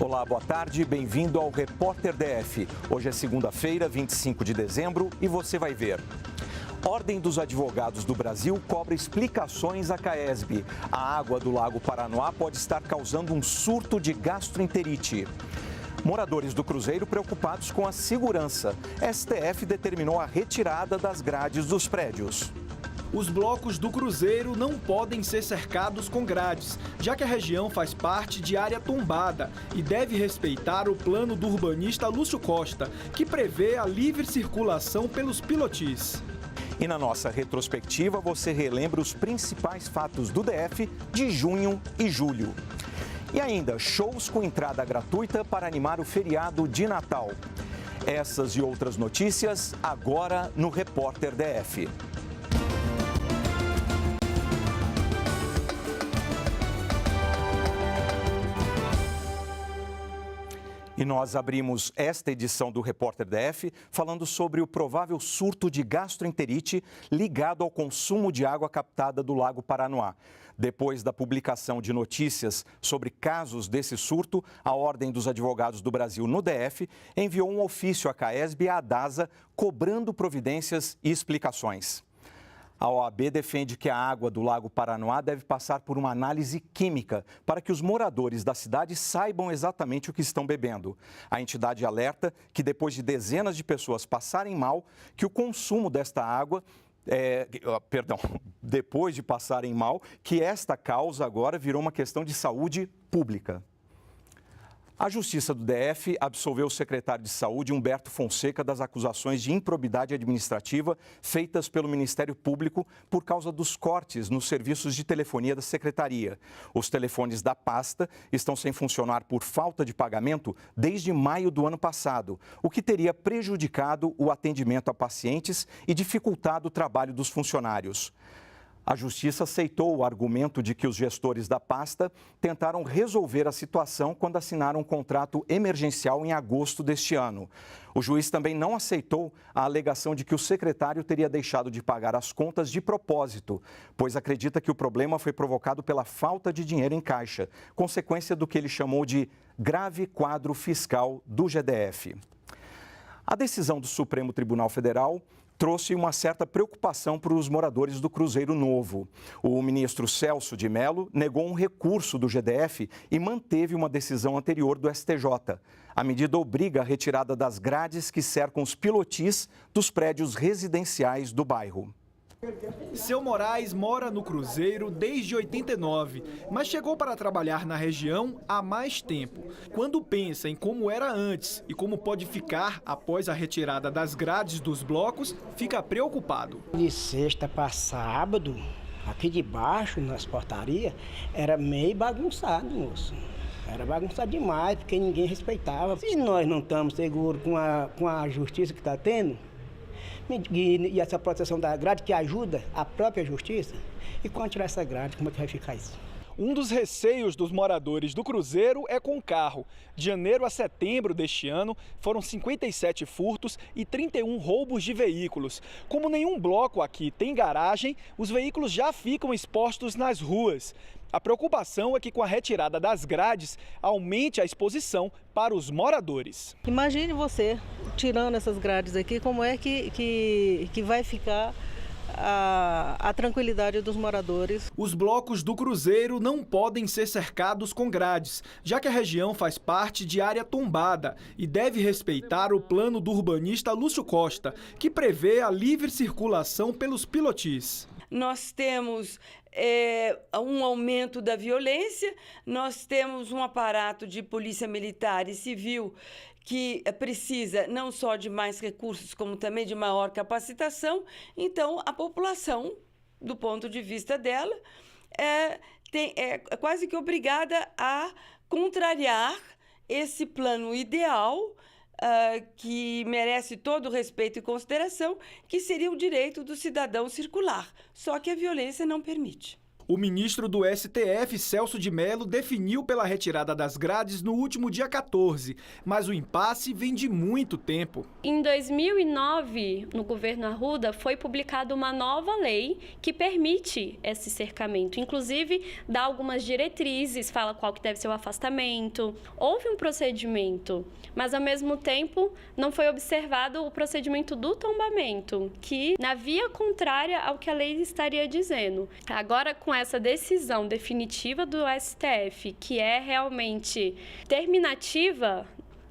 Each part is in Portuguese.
Olá, boa tarde, bem-vindo ao Repórter DF. Hoje é segunda-feira, 25 de dezembro, e você vai ver. Ordem dos Advogados do Brasil cobra explicações à CAESB. A água do Lago Paranoá pode estar causando um surto de gastroenterite. Moradores do Cruzeiro preocupados com a segurança. STF determinou a retirada das grades dos prédios. Os blocos do Cruzeiro não podem ser cercados com grades, já que a região faz parte de área tombada e deve respeitar o plano do urbanista Lúcio Costa, que prevê a livre circulação pelos pilotis. E na nossa retrospectiva, você relembra os principais fatos do DF de junho e julho. E ainda, shows com entrada gratuita para animar o feriado de Natal. Essas e outras notícias agora no Repórter DF. E nós abrimos esta edição do Repórter DF falando sobre o provável surto de gastroenterite ligado ao consumo de água captada do Lago Paranoá. Depois da publicação de notícias sobre casos desse surto, a Ordem dos Advogados do Brasil no DF enviou um ofício à CAESB e à DASA cobrando providências e explicações. A OAB defende que a água do Lago Paranoá deve passar por uma análise química para que os moradores da cidade saibam exatamente o que estão bebendo. A entidade alerta que depois de dezenas de pessoas passarem mal, que o consumo desta água, depois de passarem mal, que esta causa agora virou uma questão de saúde pública. A Justiça do DF absolveu o secretário de Saúde, Humberto Fonseca, das acusações de improbidade administrativa feitas pelo Ministério Público por causa dos cortes nos serviços de telefonia da Secretaria. Os telefones da pasta estão sem funcionar por falta de pagamento desde maio do ano passado, o que teria prejudicado o atendimento a pacientes e dificultado o trabalho dos funcionários. A Justiça aceitou o argumento de que os gestores da pasta tentaram resolver a situação quando assinaram um contrato emergencial em agosto deste ano. O juiz também não aceitou a alegação de que o secretário teria deixado de pagar as contas de propósito, pois acredita que o problema foi provocado pela falta de dinheiro em caixa, consequência do que ele chamou de grave quadro fiscal do GDF. A decisão do Supremo Tribunal Federal trouxe uma certa preocupação para os moradores do Cruzeiro Novo. O ministro Celso de Mello negou um recurso do GDF e manteve uma decisão anterior do STJ. A medida obriga a retirada das grades que cercam os pilotis dos prédios residenciais do bairro. Seu Moraes mora no Cruzeiro desde 89, mas chegou para trabalhar na região há mais tempo. Quando pensa em como era antes e como pode ficar após a retirada das grades dos blocos, fica preocupado. De sexta para sábado, aqui de baixo, nas portarias, era meio bagunçado, moço. Era bagunçado demais, porque ninguém respeitava. Se nós não estamos seguros com a justiça que está tendo, e essa proteção da grade que ajuda a própria justiça, e quando tirar essa grade, como é que vai ficar isso? Um dos receios dos moradores do Cruzeiro é com o carro. De janeiro a setembro deste ano, foram 57 furtos e 31 roubos de veículos. Como nenhum bloco aqui tem garagem, os veículos já ficam expostos nas ruas. A preocupação é que com a retirada das grades, aumente a exposição para os moradores. Imagine você tirando essas grades aqui, como é que vai ficar a tranquilidade dos moradores. Os blocos do Cruzeiro não podem ser cercados com grades, já que a região faz parte de área tombada e deve respeitar o plano do urbanista Lúcio Costa, que prevê a livre circulação pelos pilotis. Nós temos um aumento da violência, nós temos um aparato de polícia militar e civil que precisa não só de mais recursos, como também de maior capacitação. Então, a população, do ponto de vista dela, é quase que obrigada a contrariar esse plano ideal que merece todo o respeito e consideração, que seria o direito do cidadão circular. Só que a violência não permite. O ministro do STF, Celso de Mello, definiu pela retirada das grades no último dia 14, mas o impasse vem de muito tempo. Em 2009, no governo Arruda, foi publicada uma nova lei que permite esse cercamento. Inclusive, dá algumas diretrizes, fala qual que deve ser o afastamento. Houve um procedimento, mas ao mesmo tempo não foi observado o procedimento do tombamento, que na via contrária ao que a lei estaria dizendo. Agora, com essa decisão definitiva do STF, que é realmente terminativa,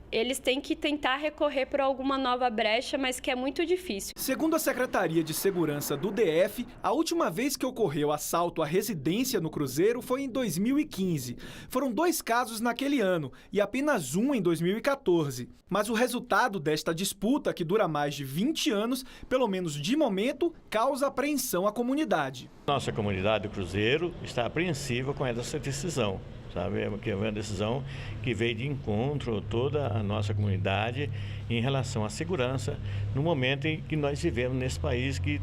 eles têm que tentar recorrer por alguma nova brecha, mas que é muito difícil. Segundo a Secretaria de Segurança do DF, a última vez que ocorreu assalto à residência no Cruzeiro foi em 2015. Foram 2 casos naquele ano e apenas um em 2014. Mas o resultado desta disputa, que dura mais de 20 anos, pelo menos de momento, causa apreensão à comunidade. Nossa comunidade do Cruzeiro está apreensiva com essa decisão. Sabe? É uma decisão que veio de encontro a toda a nossa comunidade em relação à segurança, no momento em que nós vivemos nesse país que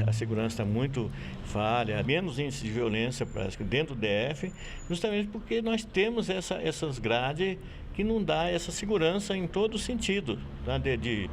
a segurança está muito falha, menos índice de violência parece que dentro do DF, justamente porque nós temos essas grades que não dá essa segurança em todo sentido, tá? de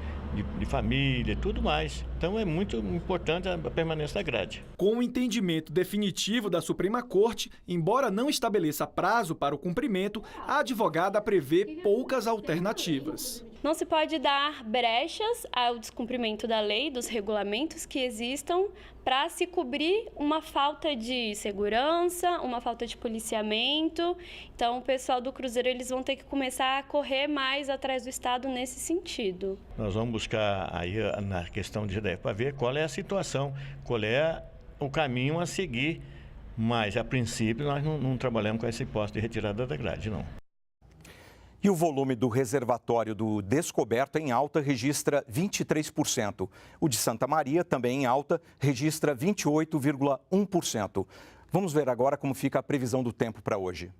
família e tudo mais. Então é muito importante a permanência da grade. Com o entendimento definitivo da Suprema Corte, embora não estabeleça prazo para o cumprimento, a advogada prevê poucas alternativas. Não se pode dar brechas ao descumprimento da lei, dos regulamentos que existam, para se cobrir uma falta de segurança, uma falta de policiamento. Então, o pessoal do Cruzeiro eles vão ter que começar a correr mais atrás do Estado nesse sentido. Nós vamos buscar aí na questão de DF para ver qual é a situação, qual é o caminho a seguir, mas a princípio nós não trabalhamos com essa hipótese de retirada da grade, não. E o volume do reservatório do Descoberto em alta registra 23%. O de Santa Maria, também em alta, registra 28,1%. Vamos ver agora como fica a previsão do tempo para hoje.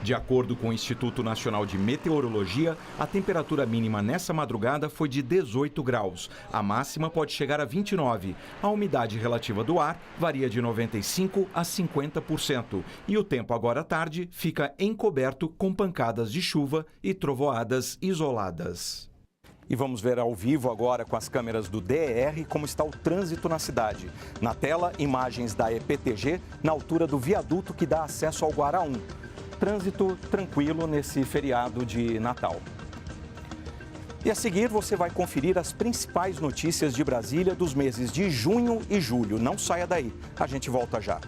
De acordo com o Instituto Nacional de Meteorologia, a temperatura mínima nessa madrugada foi de 18 graus. A máxima pode chegar a 29. A umidade relativa do ar varia de 95% a 50%. E o tempo agora à tarde fica encoberto com pancadas de chuva e trovoadas isoladas. E vamos ver ao vivo agora com as câmeras do DER como está o trânsito na cidade. Na tela, imagens da EPTG na altura do viaduto que dá acesso ao Guará 1. Trânsito tranquilo nesse feriado de Natal. E a seguir você vai conferir as principais notícias de Brasília dos meses de junho e julho. Não saia daí, a gente volta já.